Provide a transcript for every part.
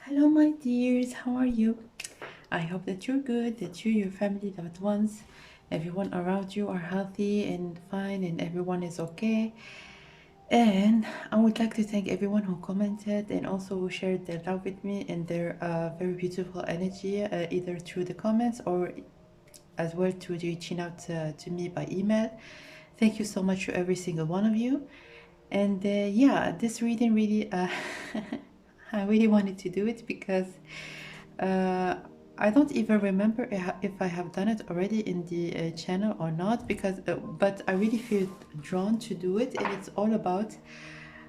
Hello, my dears. How are you? I hope that you're good, that you, your family, loved ones, everyone around you are healthy and fine, and everyone is okay. And I would like to thank everyone who commented and also who shared their love with me and their very beautiful energy, either through the comments or as well to reaching out to me by email. Thank you so much to every single one of you. And yeah, this reading really, I really wanted to do it because uh, I don't even remember if I have done it already in the channel or not. Because, but I really feel drawn to do it, and it's all about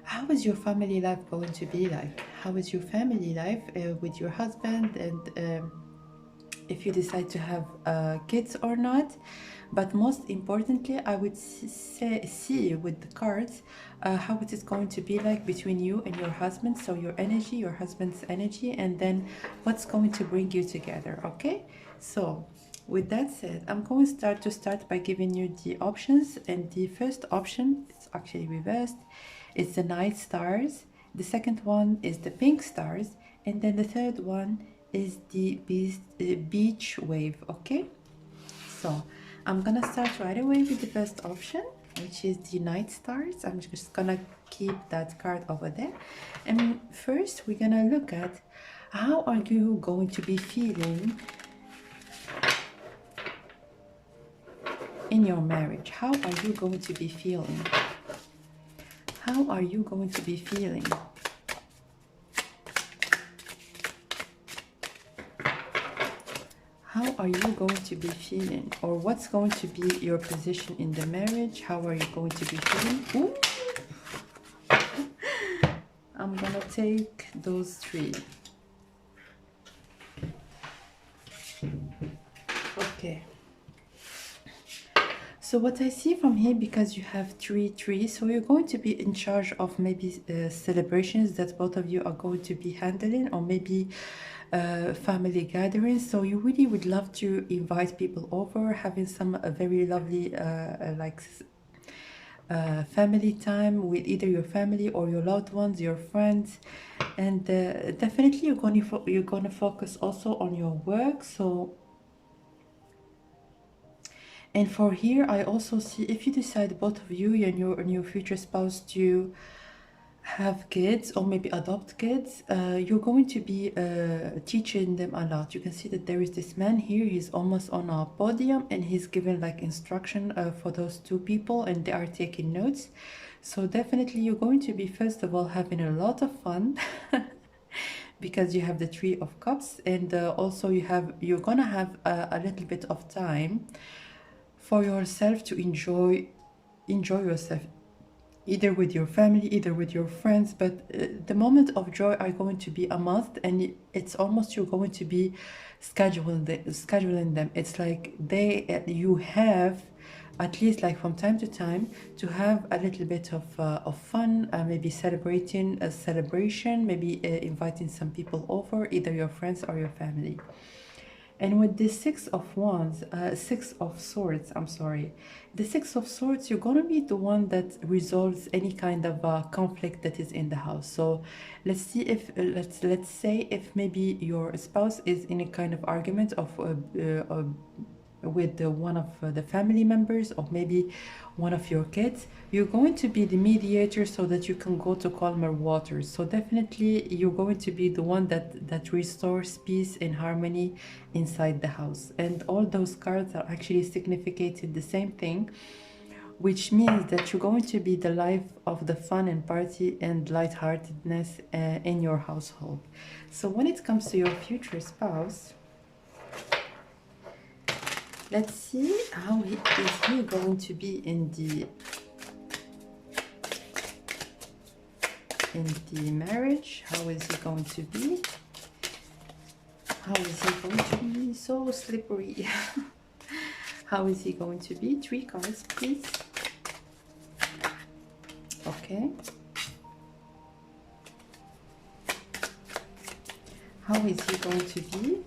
how is your family life going to be like? How is your family life with your husband and if you decide to have kids or not. But most importantly, I would see with the cards how it is going to be like between you and your husband. So your energy, your husband's energy, and then what's going to bring you together. Okay, so with that said, I'm going to start by giving you the options. And the first option, it's actually reversed, it's the night stars. The second one is the pink stars, and then the third one is the beach wave. Okay, so I'm gonna start right away with the first option, which is the night stars. I'm just gonna keep that card over there, and first we're gonna look at how are you going to be feeling in your marriage. How are you going to be feeling? How are you going to be feeling? How are you going to be feeling? Or what's going to be your position in the marriage? How are you going to be feeling? Ooh. I'm gonna take those three. Okay. So what I see from here, because you have 3-3, so you're going to be in charge of maybe celebrations that both of you are going to be handling, or maybe family gatherings. So you really would love to invite people over, having some very lovely family time with either your family or your loved ones, your friends. And definitely you're gonna focus also on your work. So, and for here I also see, if you decide, both of you and your future spouse, to have kids or maybe adopt kids, you're going to be teaching them a lot. You can see that there is this man here, he's almost on a podium, and he's giving like instruction for those two people, and they are taking notes. So definitely you're going to be, first of all, having a lot of fun because you have the 3 of Cups, and also you're gonna have a little bit of time for yourself to enjoy yourself, either with your family, either with your friends. But the moment of joy are going to be a must, and it's almost you're going to be scheduling them. It's like you have, at least like from time to time, to have a little bit of fun, maybe celebrating a celebration, maybe inviting some people over, either your friends or your family. And with the 6 of Swords, I'm sorry, the 6 of Swords, you're gonna be the one that resolves any kind of conflict that is in the house. So let's see if let's say if maybe your spouse is in a kind of argument with one of the family members, or maybe one of your kids, you're going to be the mediator so that you can go to calmer waters. So definitely you're going to be the one that restores peace and harmony inside the house. And all those cards are actually significating the same thing, which means that you're going to be the life of the fun and party and lightheartedness in your household. So when it comes to your future spouse, let's see how is he going to be in the marriage. How is he going to be? How is he going to be? So slippery. How is he going to be? 3 cards, please. Okay. How is he going to be?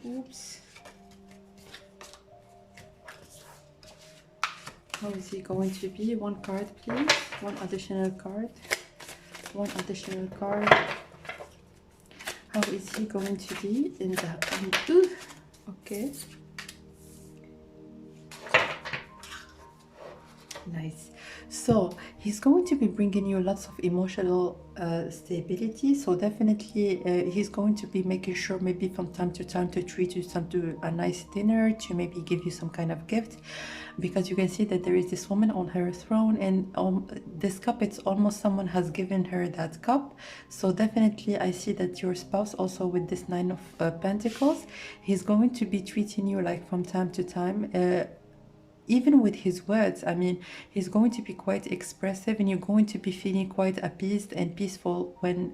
Oops. How is he going to be? One card, please. One additional card. One additional card. How is he going to be in the... Okay. Nice. So he's going to be bringing you lots of emotional stability. So definitely he's going to be making sure maybe from time to time to treat you to a nice dinner, to maybe give you some kind of gift, because you can see that there is this woman on her throne, and this cup, it's almost someone has given her that cup. So definitely I see that your spouse also with this Nine of Pentacles, he's going to be treating you like from time to time, even with his words. I mean, he's going to be quite expressive, and you're going to be feeling quite appeased and peaceful when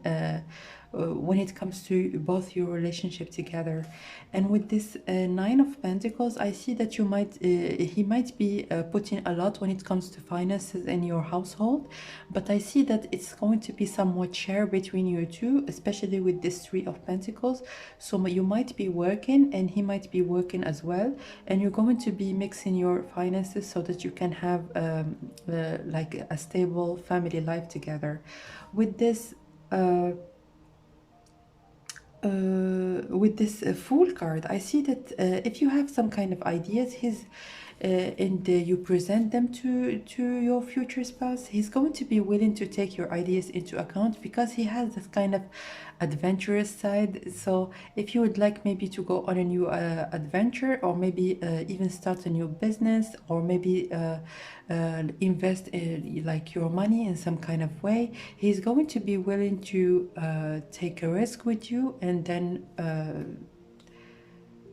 it comes to both your relationship together. And with this Nine of Pentacles, I see that he might be putting a lot when it comes to finances in your household, but I see that it's going to be somewhat shared between you two, especially with this Three of Pentacles. So you might be working and he might be working as well, and you're going to be mixing your finances so that you can have like a stable family life together. With this Fool card, I see that if you have some kind of ideas, and you present them to your future spouse, he's going to be willing to take your ideas into account, because he has this kind of adventurous side. So if you would like maybe to go on a new adventure, or maybe even start a new business, or maybe invest like your money in some kind of way, he's going to be willing to take a risk with you, and then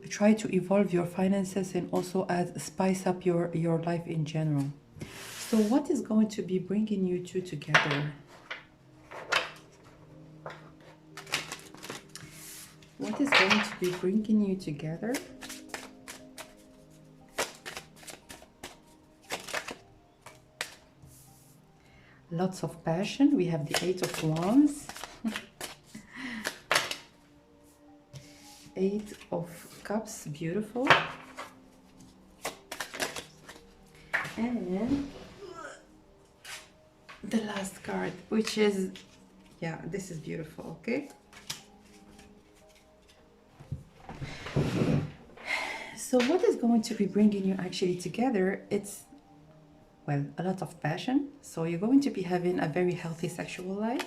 try to evolve your finances, and also spice up your life in general. So what is going to be bringing you two together? What is going to be bringing you together? Lots of passion. We have the Eight of Wands. Eight of Cups, beautiful. And the last card, which is, yeah, this is beautiful, okay? So what is going to be bringing you actually together? It's, well, a lot of passion. So you're going to be having a very healthy sexual life.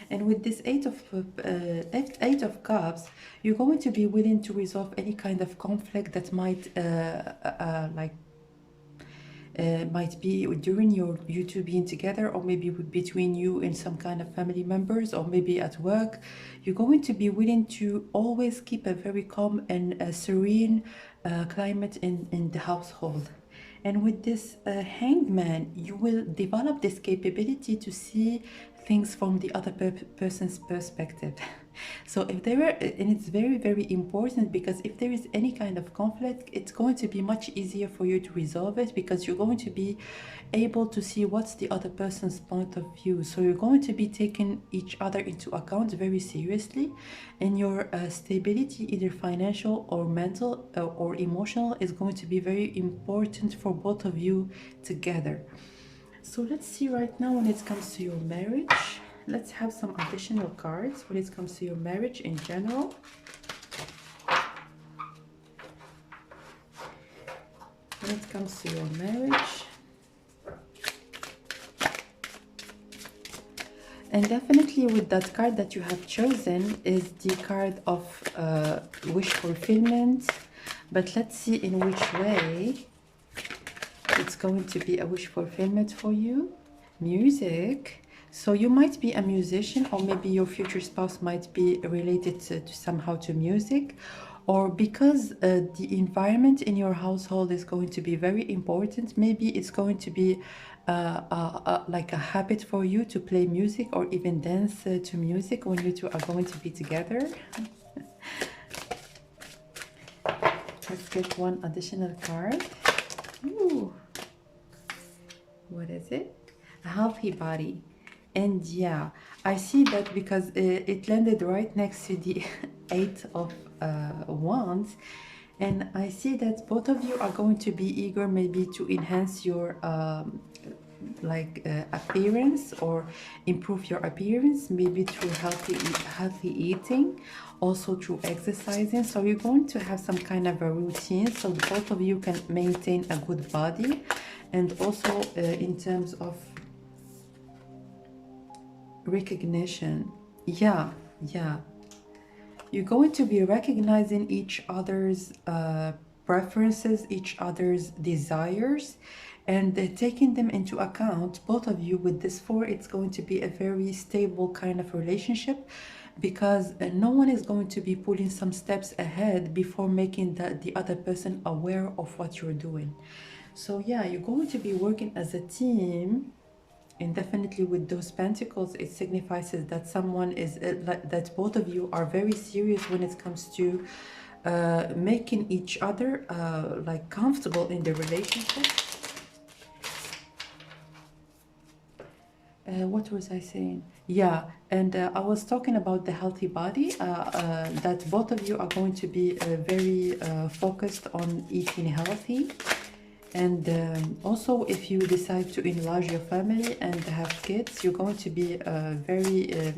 And with this Eight of Cups, you're going to be willing to resolve any kind of conflict that might might be during you two being together, or maybe between you and some kind of family members, or maybe at work. You're going to be willing to always keep a very calm and serene climate in the household. And with this Hanged Man, you will develop this capability to see things from the other person's perspective. So if there are, and it's very, very important, because if there is any kind of conflict, it's going to be much easier for you to resolve it, because you're going to be able to see what's the other person's point of view. So you're going to be taking each other into account very seriously, and your stability, either financial or mental or emotional, is going to be very important for both of you together. So let's see right now when it comes to your marriage. Let's have some additional cards when it comes to your marriage in general. When it comes to your marriage. And definitely with that card that you have chosen is the card of wish fulfillment. But let's see in which way it's going to be a wish fulfillment for you. Music. So you might be a musician, or maybe your future spouse might be related to somehow to music, or because the environment in your household is going to be very important, maybe it's going to be like a habit for you to play music, or even dance to music when you two are going to be together. Let's get one additional card. Ooh. What is it? A healthy body. And yeah, I see that because it landed right next to the Eight of Wands. And I see that both of you are going to be eager maybe to enhance your appearance or improve your appearance, maybe through healthy eating, also through exercising. So you're going to have some kind of a routine so both of you can maintain a good body. And also in terms of recognition, yeah, you're going to be recognizing each other's preferences, each other's desires, and taking them into account. Both of you with this 4, it's going to be a very stable kind of relationship, because no one is going to be pulling some steps ahead before making the other person aware of what you're doing. So yeah, you're going to be working as a team. And definitely with those pentacles, it signifies that someone is that both of you are very serious when it comes to making each other like comfortable in the relationship. What was I saying? Yeah, and I was talking about the healthy body, that both of you are going to be very focused on eating healthy. And also, if you decide to enlarge your family and have kids, you're going to be very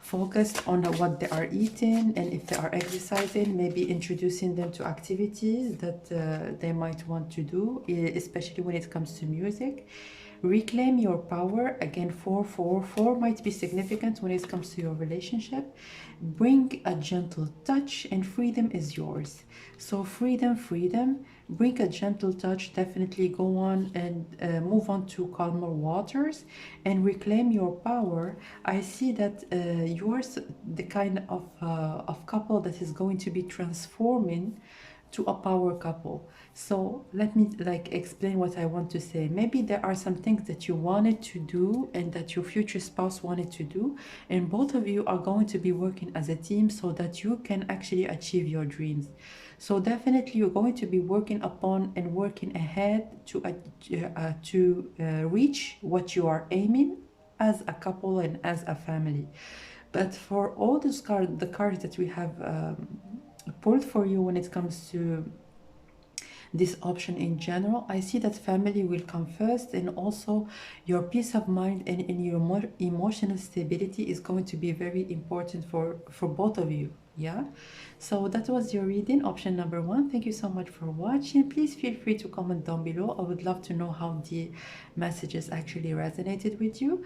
focused on what they are eating, and if they are exercising, maybe introducing them to activities that they might want to do, especially when it comes to music. Reclaim your power. Again, 4 might be significant when it comes to your relationship. Bring a gentle touch, and freedom is yours. So freedom, bring a gentle touch. Definitely go on and move on to calmer waters and reclaim your power. I see that you are the kind of couple that is going to be transforming to a power couple. So let me explain what I want to say. Maybe there are some things that you wanted to do and that your future spouse wanted to do, and both of you are going to be working as a team so that you can actually achieve your dreams. So definitely you're going to be working upon and working ahead to reach what you are aiming as a couple and as a family. But for all the cards that we have pulled for you when it comes to this option in general, I see that family will come first, and also your peace of mind and your more emotional stability is going to be very important for both of you. Yeah, so that was your reading, option number 1. Thank you so much for watching. Please feel free to comment down below. I would love to know how the messages actually resonated with you.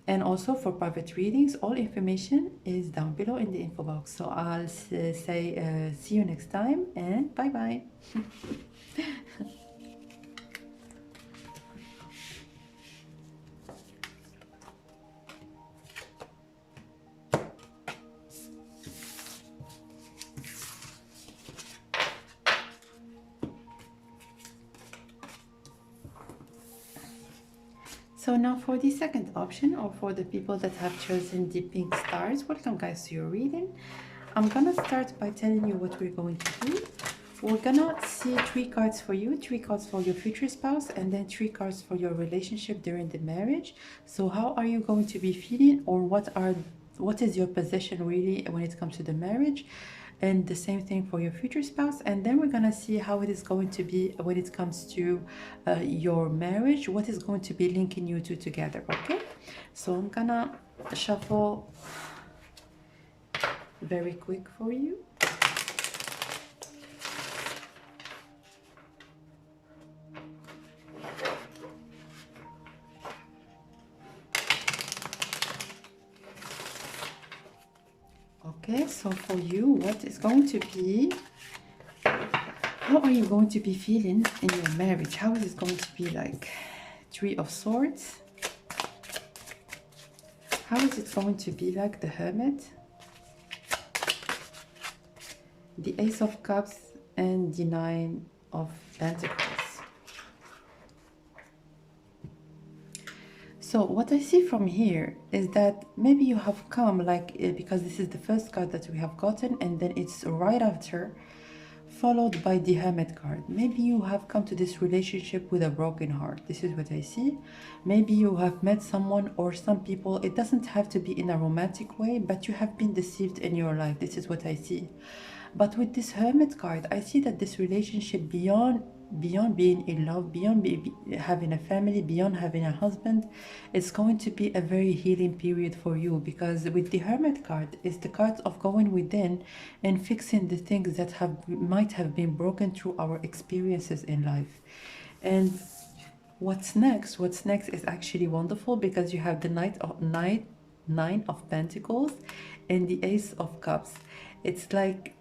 And also for private readings, all information is down below in the info box. So I'll say see you next time, and bye bye. So now for the second option, or for the people that have chosen the pink stars, welcome guys to your reading. I'm gonna start by telling you what we're going to do. We're gonna see 3 cards for you, 3 cards for your future spouse, and then 3 cards for your relationship during the marriage. So how are you going to be feeling, or what is your position really when it comes to the marriage? And the same thing for your future spouse. And then we're gonna see how it is going to be when it comes to your marriage, what is going to be linking you two together. Okay, so I'm gonna shuffle very quick for you. Okay, so for you, what is going to be, how are you going to be feeling in your marriage? How is it going to be like? 3 of Swords. How is it going to be like? The Hermit, the Ace of Cups, and the 9 of Pentacles. So what I see from here is that maybe you have come because this is the first card that we have gotten, and then it's right after followed by the Hermit card. Maybe you have come to this relationship with a broken heart. This is what I see. Maybe you have met someone or some people. It doesn't have to be in a romantic way, but you have been deceived in your life. This is what I see. But with this Hermit card, I see that this relationship beyond being in love, beyond having a family, beyond having a husband, it's going to be a very healing period for you, because with the Hermit card, it's the card of going within and fixing the things that might have been broken through our experiences in life. And what's next is actually wonderful, because you have the Nine of Pentacles and the Ace of Cups. It's like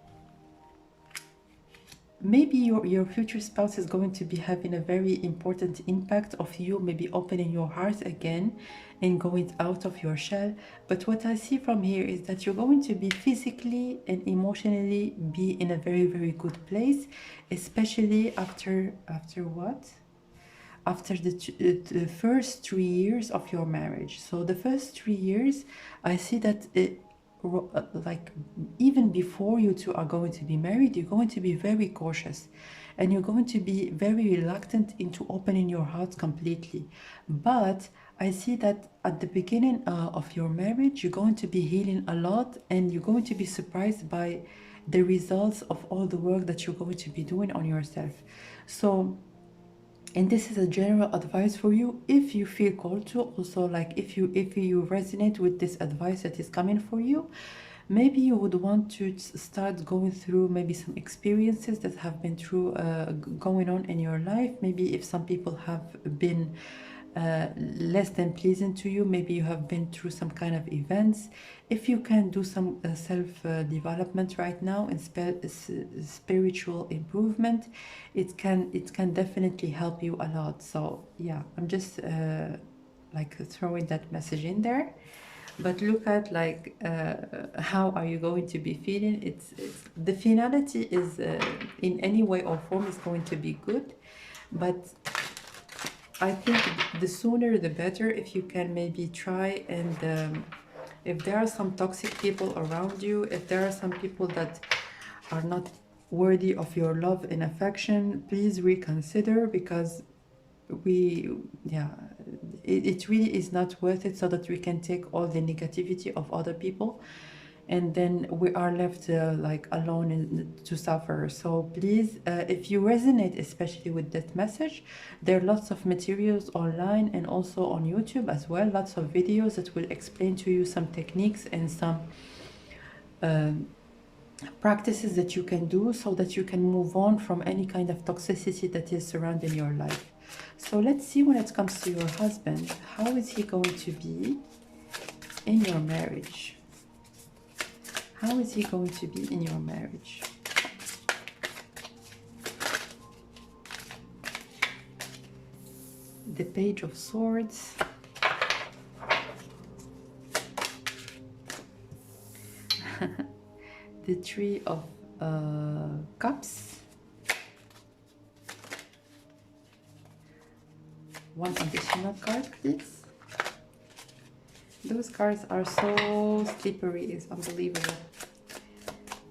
maybe your future spouse is going to be having a very important impact of you, maybe opening your heart again and going out of your shell. But what I see from here is that you're going to be physically and emotionally be in a very, very good place, especially after what? After the first 3 years of your marriage. So the first 3 years, I see that like even before you two are going to be married, you're going to be very cautious and you're going to be very reluctant into opening your heart completely. But I see that at the beginning of your marriage, you're going to be healing a lot, and you're going to be surprised by the results of all the work that you're going to be doing on yourself. So, and this is a general advice for you if you feel called to. Also, like if you resonate with this advice that is coming for you, maybe you would want to start going through maybe some experiences that have been going on in your life. Maybe if some people have been less than pleasant to you, maybe you have been through some kind of events. If you can do some self-development right now and spiritual improvement, it can definitely help you a lot. So yeah, I'm just like throwing that message in there. But look at like how are you going to be feeling. It's the finality is in any way or form is going to be good, but I think the sooner the better. If you can maybe try and if there are some toxic people around you, if there are some people that are not worthy of your love and affection, please reconsider, because it really is not worth it, so that we can take all the negativity of other people and then we are left like alone to suffer. So please, if you resonate especially with that message, there are lots of materials online and also on YouTube as well, lots of videos that will explain to you some techniques and some practices that you can do so that you can move on from any kind of toxicity that is surrounding your life. So let's see, when it comes to your husband, how is he going to be in your marriage? How is he going to be in your marriage? The Page of Swords. The Three of Cups. One additional card, please. Those cards are so slippery, it's unbelievable.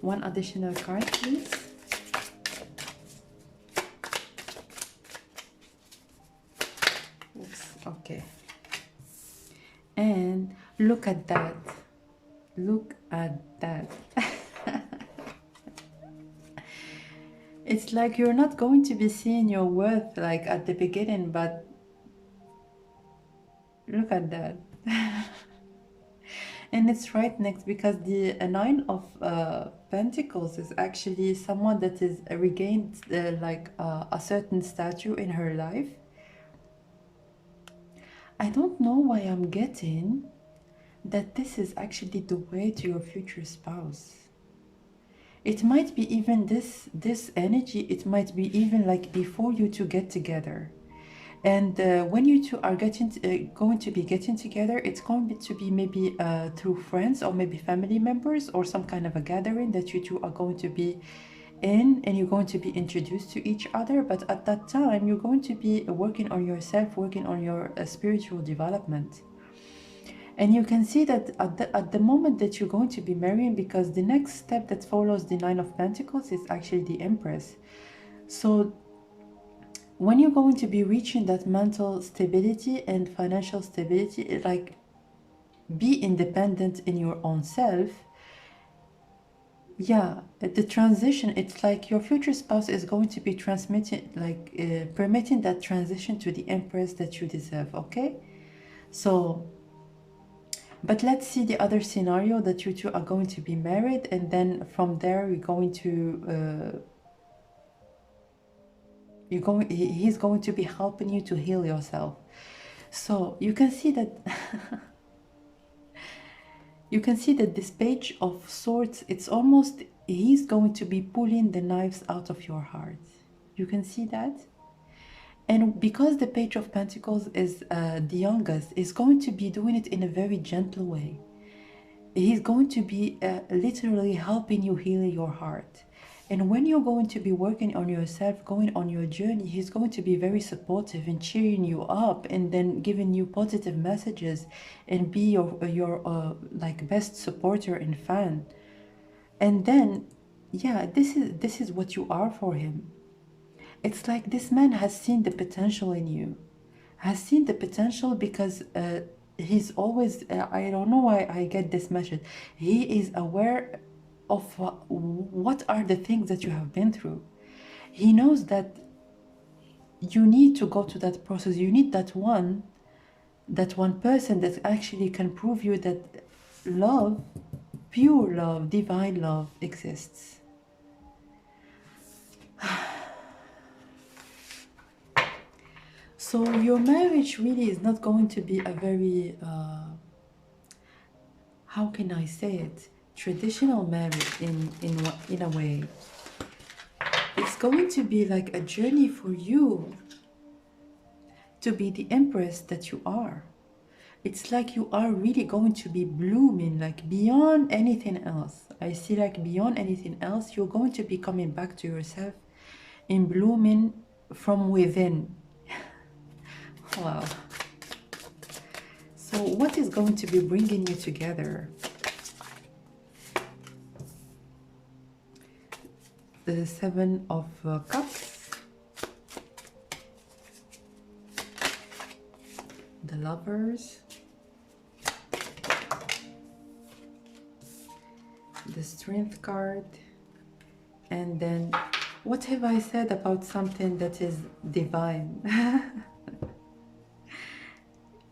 One additional card, please. Oops, okay. And look at that. Look at that. It's like you're not going to be seeing your worth like at the beginning, but look at that. And it's right next, because the Nine of Pentacles is actually someone that is regained a certain stature in her life. I don't know why I'm getting that this is actually the way to your future spouse. It might be even this energy, it might be even like before you two get together. And when you two are going to be getting together, it's going to be maybe through friends or maybe family members or some kind of a gathering that you two are going to be in, and you're going to be introduced to each other. But at that time, you're going to be working on yourself, working on your spiritual development. And you can see that at the moment that you're going to be marrying, because the next step that follows the Nine of Pentacles is actually the Empress. So when you're going to be reaching that mental stability and financial stability, like be independent in your own self, Yeah, the transition, it's like your future spouse is going to be transmitting, like permitting that transition to the empress that you deserve, okay? So, but let's see the other scenario that you two are going to be married, and then from there we're going to, he's going to be helping you to heal yourself. So you can see that you can see that this page of swords, it's almost, he's going to be pulling the knives out of your heart. You can see that? And because the page of pentacles is the youngest, is going to be doing it in a very gentle way. He's going to be literally helping you heal your heart. And when you're going to be working on yourself, going on your journey, he's going to be very supportive and cheering you up, and then giving you positive messages, and be your like best supporter and fan. And then, yeah, this is what you are for him. It's like this man has seen the potential in you, has seen the potential, because he's always, I don't know why I get this message. He is aware of what are the things that you have been through. He knows that you need to go to that process. You need that one person that actually can prove you that love, pure love, divine love exists. So your marriage really is not going to be a very, how can I say it, traditional marriage in a way. It's going to be like a journey for you to be the empress that you are. It's like you are really going to be blooming, like beyond anything else. I see, like beyond anything else, you're going to be coming back to yourself in blooming from within. Wow. So what is going to be bringing you together? The Seven of Cups, the Lovers, the Strength card, and then what have I said about something that is divine?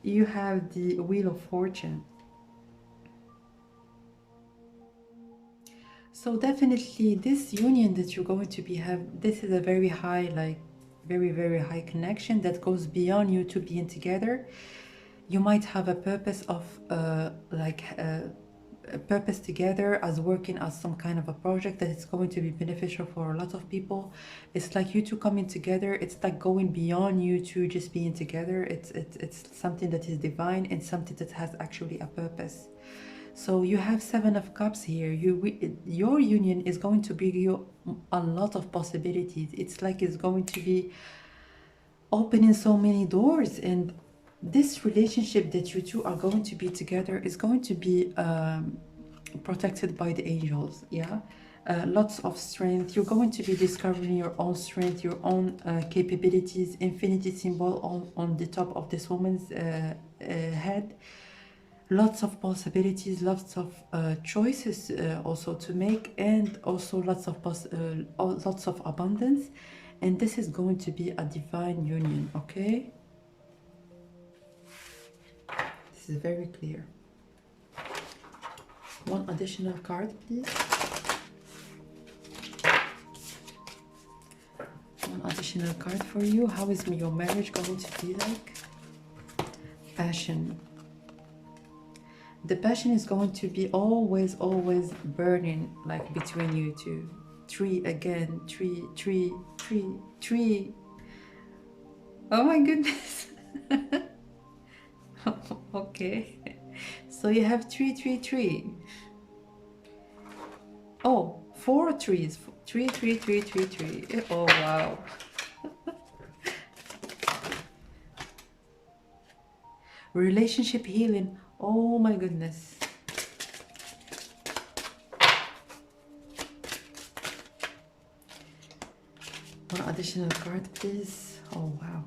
You have the Wheel of Fortune. So definitely this union that you're going to be this is a very high, like very high connection that goes beyond you two being together. You might have a purpose of a purpose together, as working as some kind of a project that is going to be beneficial for a lot of people. It's like you two coming together. It's like going beyond you two just being together. It's something that is divine, and something that has actually a purpose. So you have Seven of Cups here. Your union is going to bring you a lot of possibilities. It's like it's going to be opening so many doors, and this relationship that you two are going to be together is going to be protected by the angels. Yeah, lots of strength. You're going to be discovering your own strength, your own capabilities. Infinity symbol on the top of this woman's head. Lots of possibilities, lots of choices also to make, and also lots of abundance. And this is going to be a divine union, okay? This is very clear. One additional card, please. One additional card for you. How is your marriage going to be like? Passion. The passion is going to be always burning, like between you two. Three again, three. Oh my goodness. Okay. So you have three. Oh, 4 trees. Three. Oh wow. Relationship healing. Oh my goodness. One additional card, please. Oh wow.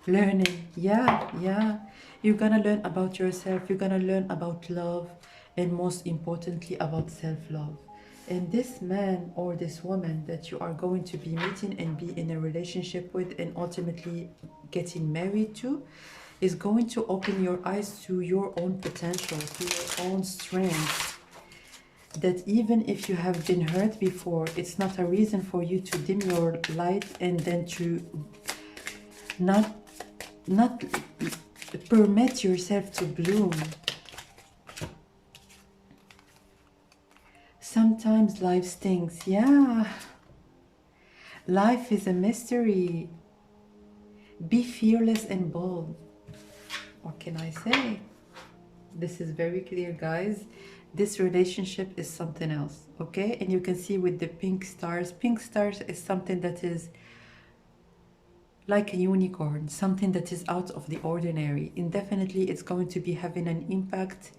Learning. Yeah. You're gonna learn about yourself. You're gonna learn about love. and most importantly about self-love. And this man or this woman that you are going to be meeting and be in a relationship with and ultimately getting married to is going to open your eyes to your own potential, to your own strength. That even if you have been hurt before, it's not a reason for you to dim your light and then to not permit yourself to bloom. Sometimes life stings. Yeah, life is a mystery. Be fearless and bold. What can I say? This is very clear, guys. This relationship is something else, okay? And you can see with the pink stars is something that is like a unicorn, something that is out of the ordinary. And definitely it's going to be having an impact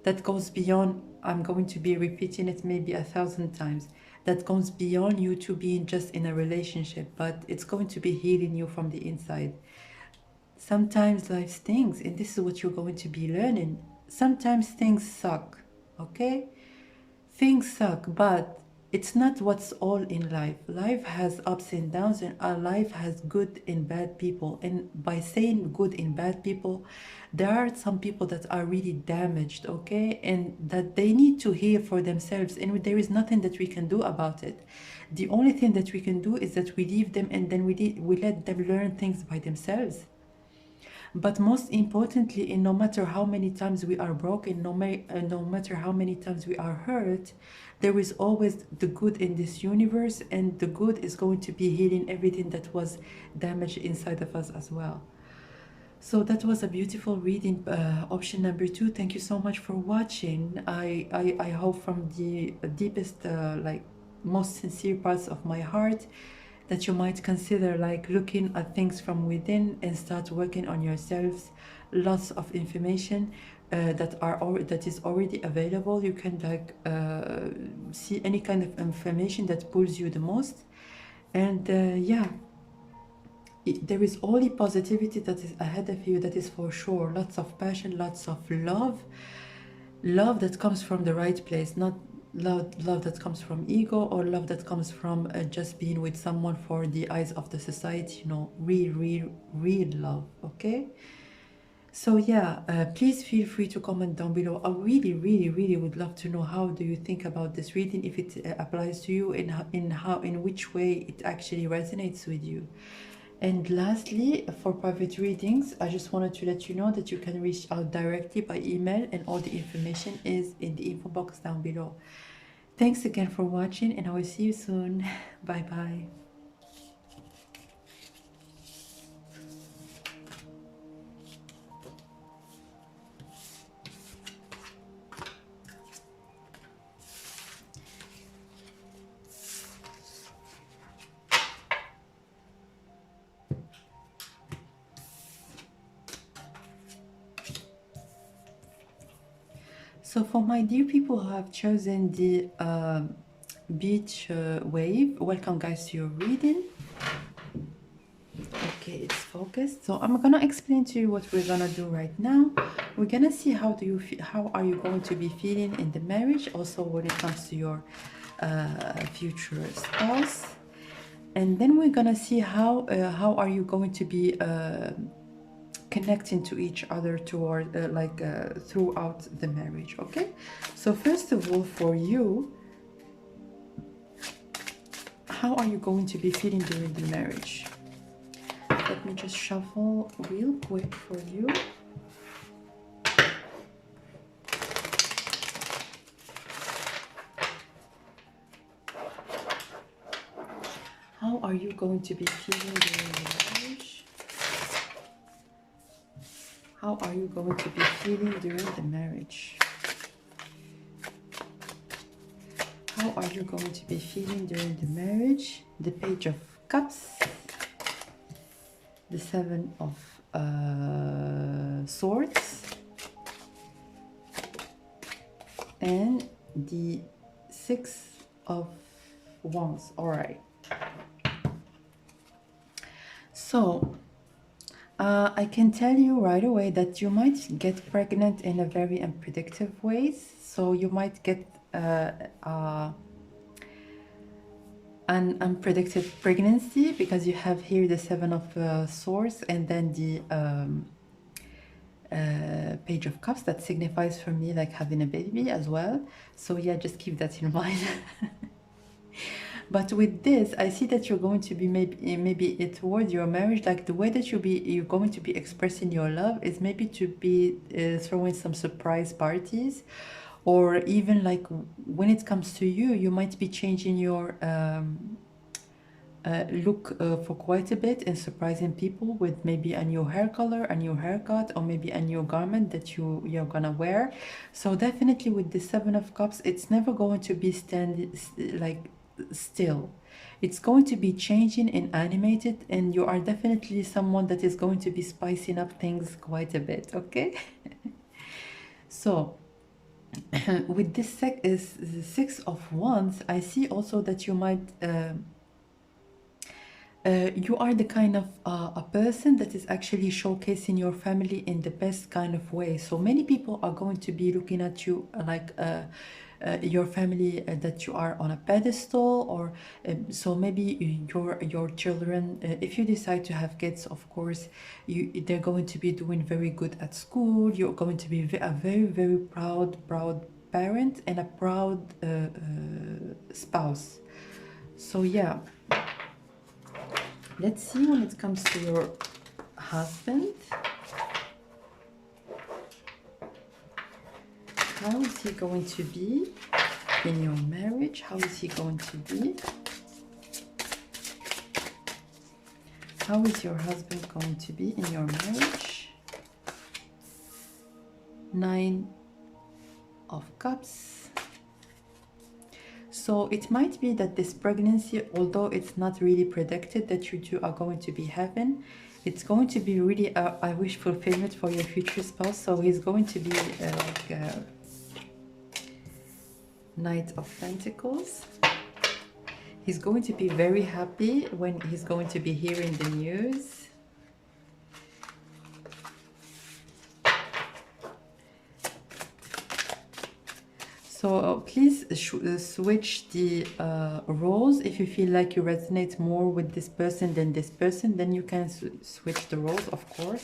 that goes beyond, I'm going to be repeating it maybe 1,000 times, that goes beyond you to being just in a relationship, but it's going to be healing you from the inside. Sometimes life stings, and this is what you're going to be learning. Sometimes things suck, okay? Things suck, but it's not what's all in life. Life has ups and downs, and our life has good and bad people. And by saying good and bad people, there are some people that are really damaged, okay? And that they need to heal for themselves, and there is nothing that we can do about it. The only thing that we can do is that we leave them and then we let them learn things by themselves. But most importantly, and no matter how many times we are broken, no matter how many times we are hurt, there is always the good in this universe, and the good is going to be healing everything that was damaged inside of us as well. So that was a beautiful reading, option number 2. Thank you so much for watching. I hope from the deepest, like most sincere parts of my heart, that you might consider like looking at things from within and start working on yourselves. Lots of information that is already available. You can like see any kind of information that pulls you the most. And yeah, there is only positivity that is ahead of you, that is for sure. Lots of passion, lots of love that comes from the right place, not love that comes from ego, or love that comes from just being with someone for the eyes of the society. You know, real love, okay? So yeah, please feel free to comment down below. I really would love to know, how do you think about this reading, if it applies to you, and in which way it actually resonates with you. And lastly, for private readings, I just wanted to let you know that you can reach out directly by email, and all the information is in the info box down below. Thanks again for watching, and I will see you soon. Bye bye. So for my dear people who have chosen the beach wave, welcome guys to your reading. Okay, it's focused. So I'm gonna explain to you what we're gonna do right now. We're gonna see how do you feel, how are you going to be feeling in the marriage, also when it comes to your future spouse. And then we're gonna see how are you going to be connecting to each other toward throughout the marriage. Okay, so first of all, for you, how are you going to be feeling during the marriage? Let me just shuffle real quick for you. How are you going to be feeling during the marriage? How are you going to be feeling during the marriage? How are you going to be feeling during the marriage? The Page of Cups, the Seven of Swords, and the Six of Wands. All right. So I can tell you right away that you might get pregnant in a very unpredictable ways. So you might get an unpredicted pregnancy because you have here the Seven of Swords and then the Page of Cups that signifies for me like having a baby as well. So yeah, just keep that in mind. But with this, I see that you're going to be maybe towards your marriage, like the way that you're going to be expressing your love is maybe to be throwing some surprise parties, or even like when it comes to you, you might be changing your look for quite a bit and surprising people with maybe a new hair color, a new haircut, or maybe a new garment that you're gonna wear. So definitely with the Seven of Cups, it's never going to be still. It's going to be changing and animated, and you are definitely someone that is going to be spicing up things quite a bit, okay? So with this Six of Wands, I see also that you might you are the kind of a person that is actually showcasing your family in the best kind of way. So many people are going to be looking at you like your family, that you are on a pedestal, or so maybe your children, if you decide to have kids, of course, they're going to be doing very good at school. You're going to be a very, very proud parent and a proud spouse. So yeah. Let's see when it comes to your husband. How is he going to be in your marriage? How is he going to be? How is your husband going to be in your marriage? Nine of Cups. So it might be that this pregnancy, although it's not really predicted that you two are going to be having, it's going to be really a wish fulfillment for your future spouse. So he's going to be like a Knight of Pentacles. He's going to be very happy when he's going to be hearing the news. So please switch the roles. If you feel like you resonate more with this person than this person, then you can switch the roles, of course.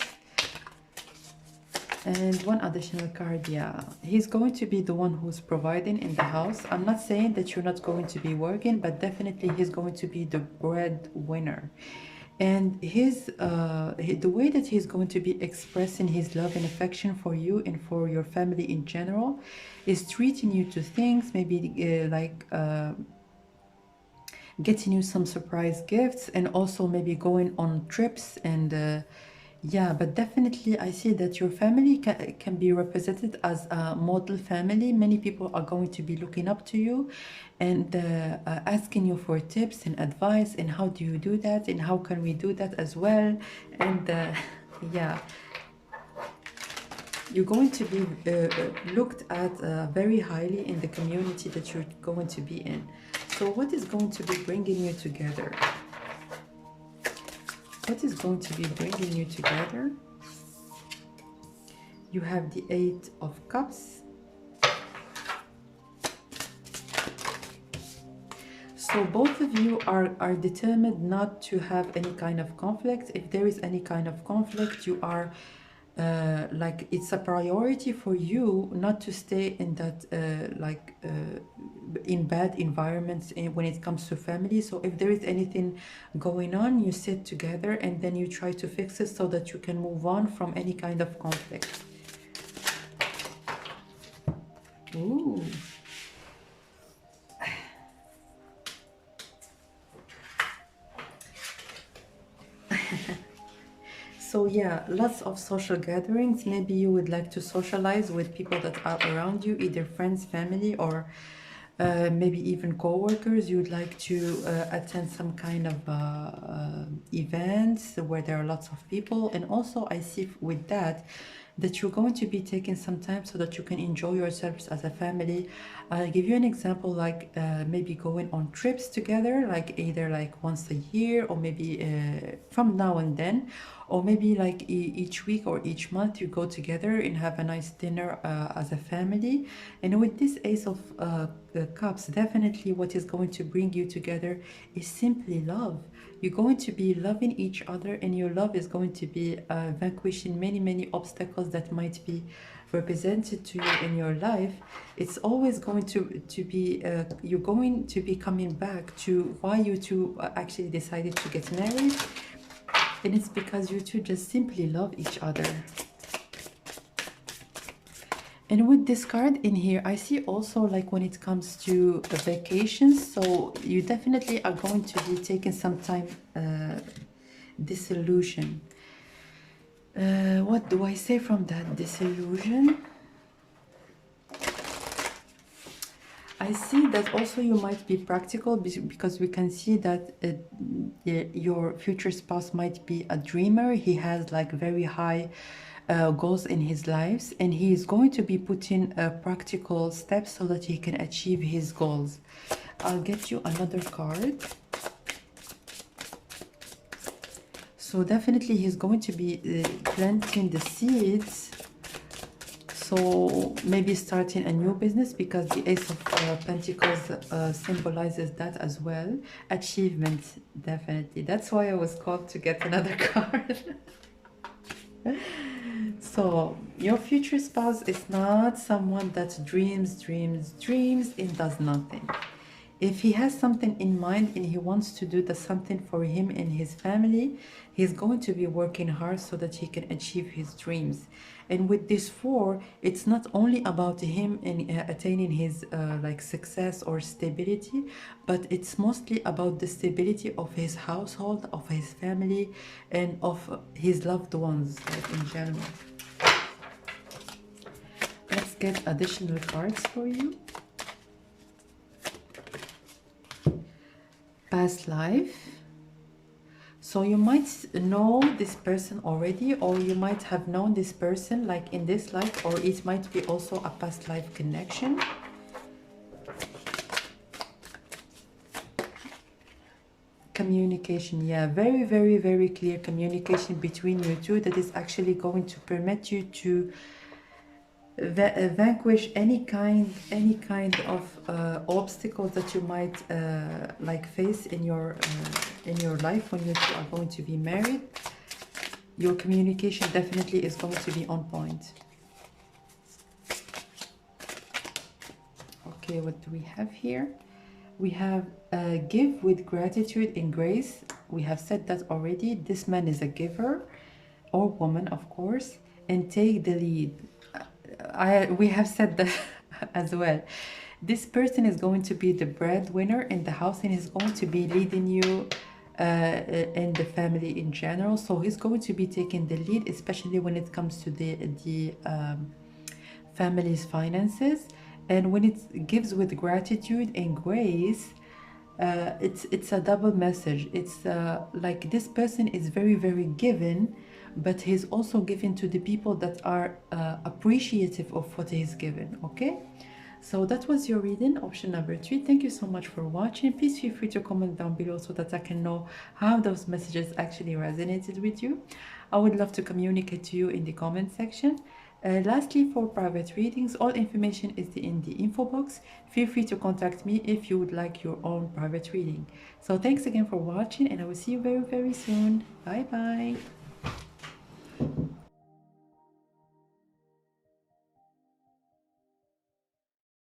And one additional card, yeah. He's going to be the one who's providing in the house. I'm not saying that you're not going to be working, but definitely he's going to be the breadwinner. And the way that he's going to be expressing his love and affection for you and for your family in general is treating you to things, maybe getting you some surprise gifts, and also maybe going on trips. And yeah, but definitely I see that your family can be represented as a model family. Many people are going to be looking up to you and asking you for tips and advice, and how do you do that, and how can we do that as well. And yeah, you're going to be looked at very highly in the community that you're going to be in. So what is going to be bringing you together? What is going to be bringing you together? You have the Eight of Cups. So both of you are determined not to have any kind of conflict. If there is any kind of conflict, you are like it's a priority for you not to stay in that in bad environments when it comes to family. So if there is anything going on, you sit together and then you try to fix it so that you can move on from any kind of conflict. Ooh. So yeah, lots of social gatherings. Maybe you would like to socialize with people that are around you, either friends, family, or maybe even co-workers. You would like to attend some kind of events where there are lots of people. And also I see with that, that you're going to be taking some time so that you can enjoy yourselves as a family. I'll give you an example, like maybe going on trips together, like either like once a year or maybe from now and then, or maybe like each week or each month you go together and have a nice dinner as a family. And with this Ace of Cups, definitely what is going to bring you together is simply love. You're going to be loving each other, and your love is going to be vanquishing many obstacles that might be represented to you in your life. It's always going to be you're going to be coming back to why you two actually decided to get married, and it's because you two just simply love each other. And with this card in here, I see also like when it comes to vacations, so you definitely are going to be taking some time disillusion. What do I say from that? Disillusion. I see that also you might be practical, because we can see that your future spouse might be a dreamer. He has like very high goals in his lives, and he is going to be putting practical steps so that he can achieve his goals. I'll get you another card. So definitely he's going to be planting the seeds. So maybe starting a new business, because the Ace of Pentacles symbolizes that as well. Achievement, definitely. That's why I was called to get another card. So your future spouse is not someone that dreams and does nothing. If he has something in mind and he wants to do something for him and his family, he's going to be working hard so that he can achieve his dreams. And with this 4, it's not only about him and attaining his like success or stability, but it's mostly about the stability of his household, of his family, and of his loved ones, like in general. Let's get additional cards for you. Past life. So you might know this person already, or you might have known this person like in this life, or it might be also a past life connection. Communication, yeah, very clear communication between you two that is actually going to permit you to vanquish any kind of obstacles that you might like face in your life when you two are going to be married. Your communication definitely is going to be on point. Okay, what do we have here? We have give with gratitude and grace. We have said that already. This man is a giver, or woman, of course, and take the lead. We have said that as well. This person is going to be the breadwinner in the house, and is going to be leading you in the family in general. So he's going to be taking the lead, especially when it comes to the family's finances. And when it gives with gratitude and grace, it's a double message. It's like this person is very given, but he's also given to the people that are appreciative of what he's given. Okay, so that was your reading, option number 3. Thank you so much for watching. Please feel free to comment down below so that I can know how those messages actually resonated with you. I would love to communicate to you in the comment section. Lastly, for private readings, all information is in the info box. Feel free to contact me if you would like your own private reading. So thanks again for watching, and I will see you very soon. Bye bye.